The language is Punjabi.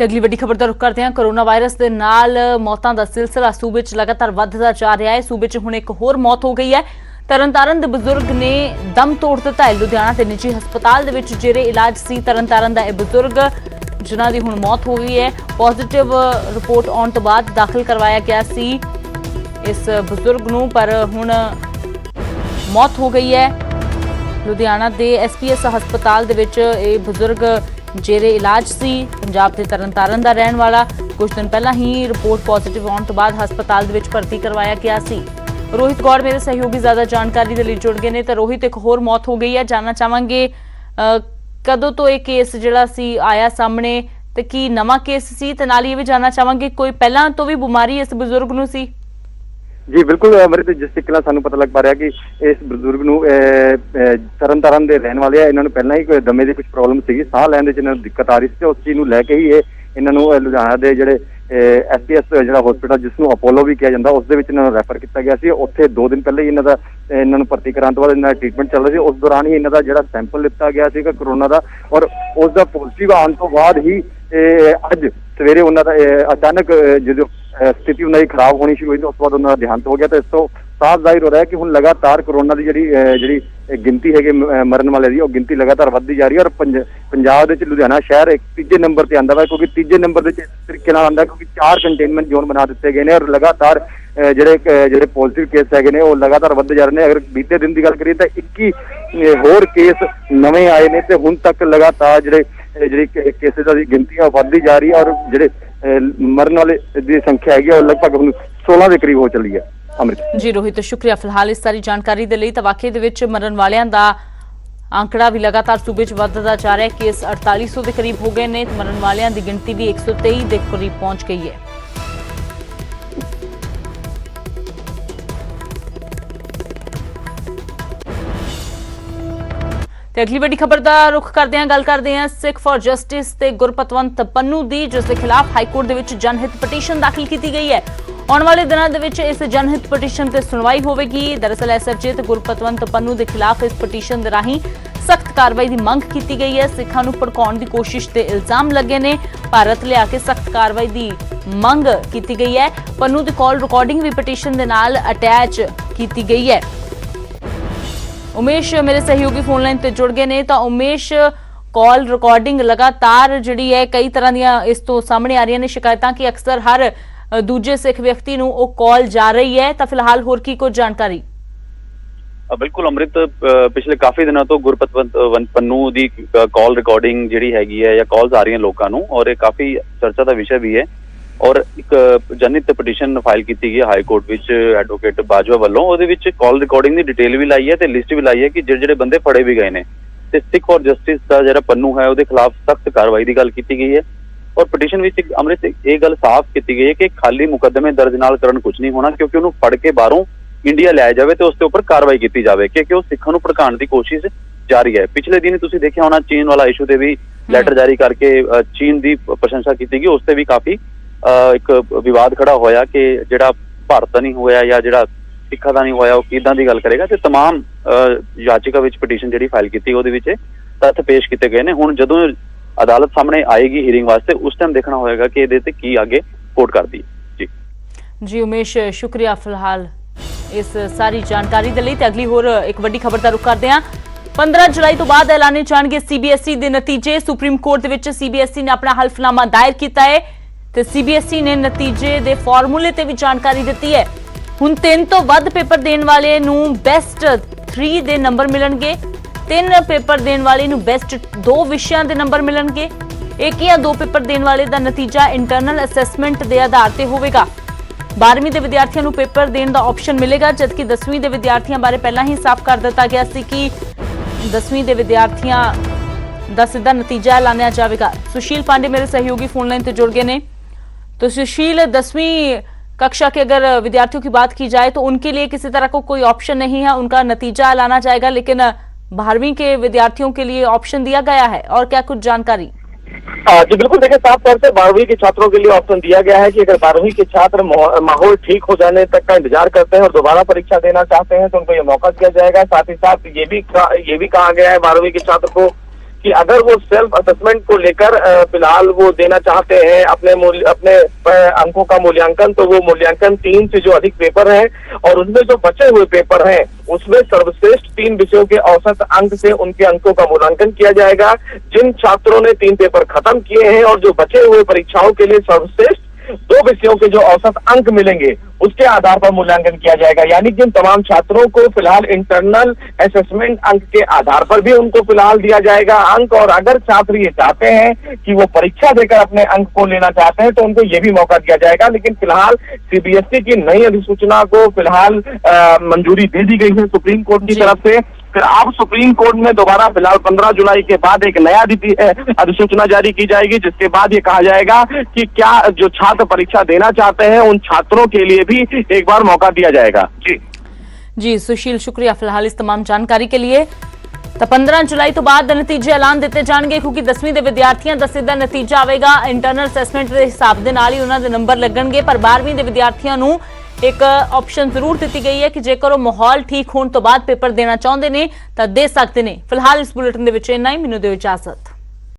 ਤੇ ਅਗਲੀ ਵੱਡੀ ਖਬਰ ਦਾ ਰੁਖ ਕਰਦੇ ਹਾਂ। ਕੋਰੋਨਾ ਵਾਇਰਸ ਦੇ ਨਾਲ ਮੌਤਾਂ ਦਾ ਸਿਲਸਿਲਾ ਸੂਬੇ 'ਚ ਲਗਾਤਾਰ ਵੱਧਦਾ ਜਾ ਰਿਹਾ ਹੈ। ਸੂਬੇ 'ਚ ਹੁਣ ਇੱਕ ਹੋਰ ਮੌਤ ਹੋ ਗਈ ਹੈ। ਤਰਨਤਾਰਨ ਦੇ ਬਜ਼ੁਰਗ ਨੇ ਦਮ ਤੋੜ ਦਿੱਤਾ ਹੈ। ਲੁਧਿਆਣਾ ਦੇ ਨਿੱਜੀ ਹਸਪਤਾਲ ਦੇ ਵਿੱਚ ਜਿਹੜੇ ਇਲਾਜ ਸੀ ਤਰਨਤਾਰਨ ਦਾ ਇਹ ਬਜ਼ੁਰਗ ਜਿਨ੍ਹਾਂ ਦੀ ਹੁਣ ਮੌਤ ਹੋ ਗਈ ਹੈ। ਪੋਜ਼ਿਟਿਵ ਰਿਪੋਰਟ ਆਉਣ ਤੋਂ ਬਾਅਦ ਦਾਖਲ ਕਰਵਾਇਆ ਗਿਆ ਸੀ ਇਸ ਬਜ਼ੁਰਗ ਨੂੰ, ਪਰ ਹੁਣ ਮੌਤ ਹੋ ਗਈ ਹੈ। ਲੁਧਿਆਣਾ ਦੇ ਐਸਪੀਐਸ ਹਸਪਤਾਲ ਦੇ ਵਿੱਚ ਇਹ ਬਜ਼ੁਰਗ ਜਿਹੜੇ ਇਲਾਜ ਸੀ ਪੰਜਾਬ ਦੇ ਤਰਨਤਾਰਨ ਦਾ ਰਹਿਣ ਵਾਲਾ ਕੁਝ ਦਿਨ ਪਹਿਲਾਂ ਹੀ ਰਿਪੋਰਟ ਪੋਜ਼ਿਟਿਵ ਆਉਣ ਤੋਂ ਬਾਅਦ ਹਸਪਤਾਲ ਦੇ ਵਿੱਚ ਭਰਤੀ ਕਰਵਾਇਆ ਗਿਆ ਸੀ। ਰੋਹਿਤ ਗੌੜ ਮੇਰੇ ਸਹਿਯੋਗੀ ਜ਼ਿਆਦਾ ਜਾਣਕਾਰੀ ਦੇ ਲਈ ਜੁੜ ਗਏ ਨੇ। ਤਾਂ ਰੋਹਿਤ, ਇੱਕ ਹੋਰ ਮੌਤ ਹੋ ਗਈ ਹੈ, ਜਾਣਨਾ ਚਾਹਾਂਗੇ ਕਦੋਂ ਤੋਂ ਇਹ ਕੇਸ ਜਿਹੜਾ ਸੀ ਆਇਆ ਸਾਹਮਣੇ ਤੇ ਕੀ ਨਵਾਂ ਕੇਸ ਸੀ, ਤੇ ਨਾਲ ਇਹ ਵੀ ਜਾਣਨਾ ਚਾਹਾਂਗੇ ਕੋਈ ਪਹਿਲਾਂ ਤੋਂ ਵੀ ਬਿਮਾਰੀ ਇਸ ਬਜ਼ੁਰਗ ਨੂੰ ਸੀ? जी बिल्कुल अमृत, जिस तरीके ਨਾਲ ਸਾਨੂੰ ਪਤਾ ਲੱਗ ਪਾ ਰਿਹਾ ਕਿ ਇਸ ਬਜ਼ੁਰਗ ਨੂੰ ਤਰਨਤਾਰਨ ਦੇ ਰਹਿਣ ਵਾਲੇ ਆ। ਇਹਨਾਂ ਨੂੰ ਪਹਿਲਾਂ ਹੀ ਕੋਈ ਦਮੇ ਦੀ ਕੁਝ ਪ੍ਰੋਬਲਮ ਸੀਗੀ, ਸਾਹ ਲੈਣ ਦੇ ਇਹਨਾਂ ਨੂੰ ਦਿੱਕਤ ਆ ਰਹੀ ਸੀ ਤੇ ਉਸ ਚੀਜ਼ ਨੂੰ ਲੈ ਕੇ ਹੀ ਇਹਨਾਂ ਨੂੰ ਲੁਧਿਆਣਾ ਦੇ ਜਿਹੜੇ ਐਸਪੀਐਸ ਜਿਹੜਾ ਹਸਪੀਟਲ ਜਿਸ ਨੂੰ ਅਪੋਲੋ ਵੀ ਕਿਹਾ ਜਾਂਦਾ ਉਸ ਦੇ ਵਿੱਚ ਇਹਨਾਂ ਨੂੰ ਰੈਫਰ ਕੀਤਾ ਗਿਆ ਸੀ। ਉੱਥੇ 2 ਦਿਨ ਪਹਿਲਾਂ ਹੀ ਇਹਨਾਂ ਨੂੰ ਭਰਤੀ ਕਰਾਉਣ ਤੋਂ ਬਾਅਦ ਇਹਨਾਂ ਦਾ ਟ੍ਰੀਟਮੈਂਟ ਚੱਲ ਰਿਹਾ ਸੀ। ਉਸ ਦੌਰਾਨ ਹੀ ਇਹਨਾਂ ਦਾ ਜਿਹੜਾ ਸੈਂਪਲ ਲਿੱਤਾ ਗਿਆ ਸੀਗਾ ਕੋਰੋਨਾ ਦਾ, ਔਰ ਉਸ ਦਾ ਪੋਜ਼ਿਟਿਵ ਆਉਣ ਤੋਂ ਬਾਅਦ ਹੀ ਅੱਜ ਸਵੇਰੇ ਉਹਨਾਂ ਦਾ ਅਚਾਨਕ ਜਦੋਂ ਸਥਿਤੀ ਉਹਨਾਂ ਦੀ ਖਰਾਬ ਹੋਣੀ ਸ਼ੁਰੂ ਹੋਈ ਉਸ ਤੋਂ ਬਾਅਦ ਉਹਨਾਂ ਦਾ ਦੇਹਾਂਤ ਹੋ ਗਿਆ। ਤੇ ਇਸ ਤੋਂ ਸਾਫ਼ ਜ਼ਾਹਿਰ ਹੋ ਰਿਹਾ ਕਿ ਹੁਣ ਲਗਾਤਾਰ ਕੋਰੋਨਾ ਦੀ ਜਿਹੜੀ ਗਿਣਤੀ ਹੈਗੀ ਮਰਨ ਵਾਲੇ ਦੀ ਉਹ ਗਿਣਤੀ ਲਗਾਤਾਰ ਵੱਧਦੀ ਜਾ ਰਹੀ ਹੈ। ਔਰ ਪੰਜਾਬ ਦੇ ਵਿੱਚ ਲੁਧਿਆਣਾ ਸ਼ਹਿਰ ਇੱਕ ਤੀਜੇ ਨੰਬਰ ਤੇ ਆਉਂਦਾ ਵਾ, ਕਿਉਂਕਿ ਤੀਜੇ ਨੰਬਰ ਦੇ ਇਸ ਤਰੀਕੇ ਨਾਲ ਆਉਂਦਾ ਕਿਉਂਕਿ 4 ਕੰਟੇਨਮੈਂਟ ਜ਼ੋਨ ਬਣਾ ਦਿੱਤੇ ਗਏ ਨੇ ਔਰ ਲਗਾਤਾਰ ਜਿਹੜੇ ਪੋਜ਼ਿਟਿਵ ਕੇਸ ਹੈਗੇ ਨੇ ਉਹ ਲਗਾਤਾਰ ਵੱਧਦੇ ਜਾ ਰਹੇ ਨੇ। ਅਗਰ ਬੀਤੇ ਦਿਨ ਦੀ ਗੱਲ ਕਰੀਏ ਤਾਂ 21 ਹੋਰ ਕੇਸ ਨਵੇਂ ਆਏ ਨੇ ਤੇ ਹੁਣ ਤੱਕ ਲਗਾਤਾਰ ਜਿਹੜੀ ਕੇਸਿਸ ਦੀ ਗਿਣਤੀ ਆ ਵੱਧਦੀ ਜਾ ਰਹੀ ਹੈ ਔਰ ਜਿਹੜੇ ਮਰਨ ਵਾਲੇ ਦੀ ਸੰਖਿਆ ਹੈਗੀ ਉਹ ਲਗਭਗ ਹੁਣ 16 ਦੇ ਕਰੀਬ ਹੋ ਚੱਲੀ ਹੈ। ਅਮ੍ਰਿਤ ਜੀ ਰੋਹਿਤ, ਸ਼ੁਕਰੀਆ ਫਿਲਹਾਲ ਇਸ ਸਾਰੀ ਜਾਣਕਾਰੀ ਦੇ ਲਈ। ਤਾਂ ਵਾਕਈ ਦੇ ਵਿੱਚ ਮਰਨ ਵਾਲਿਆਂ ਦਾ ਆંકੜਾ ਵੀ ਲਗਾਤਾਰ ਸੂਬੇ 'ਚ ਵੱਧਦਾ ਜਾ ਰਿਹਾ ਹੈ। ਕੇਸ 4800 ਦੇ ਕਰੀਬ ਹੋ ਗਏ ਨੇ ਤੇ ਮਰਨ ਵਾਲਿਆਂ ਦੀ ਗਿਣਤੀ ਵੀ 123 ਦੇ ਕਰੀਬ ਪਹੁੰਚ ਗਈ ਹੈ। ਤੇ ਅਗਲੀ ਵੱਡੀ ਖਬਰ ਦਾ ਰੁਖ ਕਰਦੇ ਹਾਂ, ਗੱਲ ਕਰਦੇ ਹਾਂ ਸਿੱਖ ਫॉर ਜਸਟਿਸ ਤੇ ਗੁਰਪਤਵੰਤ ਪੰਨੂ ਦੀ, ਜਿਸ ਦੇ ਖਿਲਾਫ ਹਾਈ ਕੋਰਟ ਦੇ ਵਿੱਚ ਜਨਹਿਤ ਪਟੀਸ਼ਨ ਦਾਖਲ ਕੀਤੀ ਗਈ ਹੈ। ਆਉਣ ਵਾਲੇ ਦਿਨਾਂ ਦੇ ਵਿੱਚ ਇਸ ਜਨਹਿਤ ਪਟੀਸ਼ਨ ਤੇ ਸੁਣਵਾਈ ਹੋਵੇਗੀ। ਦਰਅਸਲ ਐਸਐਚਏ ਤੇ ਗੁਰਪਤਵੰਤ ਪੰਨੂ ਦੇ ਖਿਲਾਫ ਇਸ ਪਟੀਸ਼ਨ ਦੇ ਰਾਹੀਂ ਸਖਤ ਕਾਰਵਾਈ ਦੀ ਮੰਗ ਕੀਤੀ ਗਈ ਹੈ। ਸਿੱਖਾਂ ਨੂੰ ਭੜਕਾਉਣ ਦੀ ਕੋਸ਼ਿਸ਼ ਤੇ ਇਲਜ਼ਾਮ ਲੱਗੇ ਨੇ। ਭਾਰਤ ਲਿਆ ਕੇ ਸਖਤ ਕਾਰਵਾਈ ਦੀ ਮੰਗ ਕੀਤੀ ਗਈ ਹੈ। ਪੰਨੂ ਦੀ ਕਾਲ ਰਿਕਾਰਡਿੰਗ ਵੀ ਪਟੀਸ਼ਨ ਦੇ ਨਾਲ ਅਟੈਚ ਕੀਤੀ ਗਈ ਹੈ। ਉਮੇਸ਼ ਮੇਰੇ ਸਹਿਯੋਗੀ ਫੋਨ ਲਾਈਨ ਤੇ ਜੁੜ ਗਏ ਨੇ। ਤਾਂ ਉਮੇਸ਼, ਕਾਲ ਰਿਕਾਰਡਿੰਗ ਲਗਾਤਾਰ ਜਿਹੜੀ ਹੈ ਕਈ ਤਰ੍ਹਾਂ ਦੀਆਂ ਇਸ ਤੋਂ ਸਾਹਮਣੇ ਆ ਰਹੀਆਂ ਨੇ ਸ਼ਿਕਾਇਤਾਂ ਕਿ ਅਕਸਰ ਹਰ ਦੂਜੇ ਸਿੱਖ ਵਿਅਕਤੀ ਨੂੰ ਉਹ ਕਾਲ ਜਾ ਰਹੀ ਹੈ। ਤਾਂ ਫਿਲਹਾਲ ਹੋਰ ਕੀ ਕੁਝ ਜਾਣਕਾਰੀ? ਬਿਲਕੁਲ ਅਮ੍ਰਿਤ, ਪਿਛਲੇ ਕਾਫੀ ਦਿਨਾਂ ਤੋਂ ਗੁਰਪਤਵੰਤ ਪੰਨੂ ਦੀ ਕਾਲ ਰਿਕਾਰਡਿੰਗ ਜਿਹੜੀ ਹੈਗੀ ਹੈ ਜਾਂ ਕਾਲਸ ਆ ਰਹੀਆਂ ਲੋਕਾਂ ਨੂੰ, ਔਰ ਇਹ ਕਾਫੀ ਚਰਚਾ ਦਾ ਵਿਸ਼ਾ ਵੀ ਹੈ। ਔਰ ਇੱਕ ਜਨਹਿਤ ਪਟੀਸ਼ਨ ਫਾਈਲ ਕੀਤੀ ਗਈ ਹਾਈ ਕੋਰਟ ਵਿੱਚ ਐਡਵੋਕੇਟ ਬਾਜਵਾ ਵੱਲੋਂ। ਉਹਦੇ ਵਿੱਚ ਕਾਲ ਰਿਕਾਰਡਿੰਗ ਦੀ ਡਿਟੇਲ ਵੀ ਲਾਈ ਹੈ ਤੇ ਲਿਸਟ ਵੀ ਲਾਈ ਹੈ ਕਿ ਜਿਹੜੇ ਬੰਦੇ ਫੜੇ ਵੀ ਗਏ ਨੇ। ਤੇ ਸਿੱਖ ਫॉर ਜਸਟਿਸ ਦਾ ਜਿਹੜਾ ਪੰਨੂ ਹੈ ਉਹਦੇ ਖਿਲਾਫ ਸਖਤ ਕਾਰਵਾਈ ਦੀ ਗੱਲ ਕੀਤੀ ਗਈ ਹੈ। ਔਰ ਪਟੀਸ਼ਨ ਵਿੱਚ ਅੰਮ੍ਰਿਤ ਇਹ ਗੱਲ ਸਾਫ਼ ਕੀਤੀ ਗਈ ਹੈ ਕਿ ਖਾਲੀ ਮੁਕੱਦਮੇ ਦਰਜ ਨਾਲ ਕਰਨ ਕੁਝ ਨਹੀਂ ਹੋਣਾ, ਕਿਉਂਕਿ ਉਹਨੂੰ ਫੜ ਕੇ ਬਾਹਰੋਂ ਇੰਡੀਆ ਲਿਆਇਆ ਜਾਵੇ ਤੇ ਉਸ ਦੇ ਉੱਪਰ ਕਾਰਵਾਈ ਕੀਤੀ ਜਾਵੇ, ਕਿਉਂਕਿ ਉਹ ਸਿੱਖਾਂ ਨੂੰ ਭੜਕਾਉਣ ਦੀ ਕੋਸ਼ਿਸ਼ ਜਾਰੀ ਹੈ। ਪਿਛਲੇ ਦਿਨ ਤੁਸੀਂ ਦੇਖਿਆ ਹੋਣਾ ਚੀਨ ਵਾਲਾ ਇਸ਼ੂ ਤੇ ਵੀ ਲੈਟਰ ਜਾਰੀ ਕਰਕੇ ਚੀਨ ਦੀ ਪ੍ਰਸ਼ੰਸਾ ਕੀਤੀ ਗਈ, ਉਸ ਤੇ ਵੀ ਕਾਫੀ ਇੱਕ ਵਿਵਾਦ ਖੜਾ ਹੋਇਆ ਕਿ ਜਿਹੜਾ ਭਾਰਤ ਦਾ ਨਹੀਂ ਹੋਇਆ ਜਾਂ ਜਿਹੜਾ ਸਿੱਖਾਂ ਦਾ ਨਹੀਂ ਹੋਇਆ ਉਹ ਕਿੱਦਾਂ ਦੀ ਗੱਲ ਕਰੇਗਾ। ਤੇ ਤਮਾਮ ਯਾਚਿਕਾ ਵਿੱਚ ਪਟੀਸ਼ਨ ਜਿਹੜੀ ਫਾਈਲ ਕੀਤੀ ਉਹਦੇ ਵਿੱਚ ਤੱਥ ਪੇਸ਼ ਕੀਤੇ ਗਏ ਨੇ। ਹੁਣ ਜਦੋਂ ਅਦਾਲਤ ਸਾਹਮਣੇ ਆਏਗੀ ਹੀਅਰਿੰਗ ਵਾਸਤੇ ਉਸ ਟਾਈਮ ਦੇਖਣਾ ਹੋਏਗਾ ਕਿ ਇਹਦੇ ਤੇ ਕੀ ਅੱਗੇ ਕੋਰਟ ਕਰਦੀ ਹੈ। ਜੀ ਉਮੇਸ਼, ਸ਼ੁਕਰੀਆ ਫਿਲਹਾਲ ਇਸ ਸਾਰੀ ਜਾਣਕਾਰੀ ਦੇ ਲਈ। ਤੇ ਅਗਲੀ ਹੋਰ ਇੱਕ ਵੱਡੀ ਖਬਰ ਦਾ ਰੁਖ ਕਰਦੇ ਹਾਂ। 15 ਜੁਲਾਈ ਤੋਂ ਬਾਅਦ ਐਲਾਨੇ ਜਾਣਗੇ ਸੀਬੀਐਸਈ ਦੇ ਨਤੀਜੇ। ਸੁਪਰੀਮ ਕੋਰਟ ਦੇ ਵਿੱਚ ਸੀਬੀਐਸਈ ਨੇ ਆਪਣਾ ਹਲਫਨਾਮਾ ਦਾਇਰ ਕੀਤਾ ਹੈ ਤੇ ਸੀਬੀਐਸਈ ਨੇ ਨਤੀਜੇ ਦੇ ਫਾਰਮੂਲੇ ਤੇ ਵੀ ਜਾਣਕਾਰੀ ਦਿੱਤੀ ਹੈ। ਹੁਣ 3 ਤੋਂ ਵੱਧ ਪੇਪਰ ਦੇਣ ਵਾਲੇ ਨੂੰ ਬੈਸਟ 3 ਦੇ ਨੰਬਰ ਮਿਲਣਗੇ। 3 ਪੇਪਰ ਦੇਣ ਵਾਲੇ ਨੂੰ ਬੈਸਟ 2 ਵਿਸ਼ਿਆਂ ਦੇ ਨੰਬਰ ਮਿਲਣਗੇ। 1 ਜਾਂ 2 ਪੇਪਰ ਦੇਣ ਵਾਲੇ ਦਾ ਨਤੀਜਾ ਇੰਟਰਨਲ ਅਸੈਸਮੈਂਟ ਦੇ ਆਧਾਰ ਤੇ ਹੋਵੇਗਾ। 12ਵੀਂ ਦੇ ਵਿਦਿਆਰਥੀਆਂ ਨੂੰ ਪੇਪਰ ਦੇਣ ਦਾ ਆਪਸ਼ਨ ਮਿਲੇਗਾ, ਜਦਕਿ 10ਵੀਂ ਦੇ ਵਿਦਿਆਰਥੀਆਂ ਬਾਰੇ ਪਹਿਲਾਂ ਹੀ ਸਾਫ਼ ਕਰ ਦਿੱਤਾ ਗਿਆ ਸੀ ਕਿ 10ਵੀਂ ਦੇ ਵਿਦਿਆਰਥੀਆਂ ਦਾ ਸਿੱਧਾ ਨਤੀਜਾ ਐਲਾਨਿਆ ਜਾਵੇਗਾ। सुशील पांडे मेरे सहयोगी फोन लाइन से जुड़ गए ने। तो सुशील, 10वीं कक्षा के अगर विद्यार्थियों की बात की जाए तो उनके लिए किसी तरह को कोई ऑप्शन नहीं है, उनका नतीजा ऐलाना जाएगा, लेकिन 12वीं के विद्यार्थियों के लिए ऑप्शन दिया गया है। और क्या कुछ जानकारी? जी बिल्कुल, देखिए साफ तौर से 12वीं के छात्रों के लिए ऑप्शन दिया गया है कि अगर 12वीं के छात्र माहौल ठीक हो जाने तक का इंतजार करते हैं और दोबारा परीक्षा देना चाहते हैं तो उनको ये मौका दिया जाएगा। साथ ही साथ ये भी कहा गया है 12वीं के छात्र को कि अगर वो सेल्फ असेसमेंट को लेकर फिलहाल वो देना चाहते हैं अपने अंकों का मूल्यांकन, तो वो मूल्यांकन 3 से जो अधिक पेपर है और उसमें जो बचे हुए पेपर हैं उसमें सर्वश्रेष्ठ 3 विषयों के औसत अंक से उनके अंकों का मूल्यांकन किया जाएगा। जिन छात्रों ने 3 पेपर खत्म किए हैं और जो बचे हुए परीक्षाओं के लिए सर्वश्रेष्ठ 2 विषयों के जो औसत अंक मिलेंगे उसके आधार पर मूल्यांकन किया जाएगा। यानी कि तमाम छात्रों को फिलहाल इंटरनल असेसमेंट अंक के आधार पर भी उनको फिलहाल दिया जाएगा अंक, और अगर छात्र ये चाहते हैं कि वो परीक्षा देकर अपने अंक को लेना चाहते हैं तो उनको ये भी मौका दिया जाएगा। लेकिन फिलहाल सीबीएसई की नई अधिसूचना को फिलहाल मंजूरी दे दी गई है सुप्रीम कोर्ट की तरफ से। फिर अब सुप्रीम कोर्ट में दोबारा फिलहाल 15 जुलाई के बाद एक नया अधिसूचना जारी की जाएगी, जिसके बाद ये कहा जाएगा कि क्या जो छात्र परीक्षा देना चाहते हैं उन छात्रों के लिए भी एक बार मौका दिया जाएगा। जी सुशील, शुक्रिया फिलहाल इस तमाम जानकारी के लिए। तो 15 जुलाई तो बाद नतीजे ऐलान दिते जाएंगे, क्योंकि 10वीं के विद्यार्थियों का सीधा नतीजा आएगा। इंटरनल असेसमेंट के हिसाब के नाल ही उन्होंने नंबर लगणगे, पर 12वीं के विद्यार्थियों को एक ऑप्शन जरूर दी गई है कि जेकर माहौल ठीक होने तो बाद पेपर देना चाहते हैं तो दे सकते हैं। फिलहाल इस बुलेटिन के इन्ना ही, मैनूं दिओ इजाजत।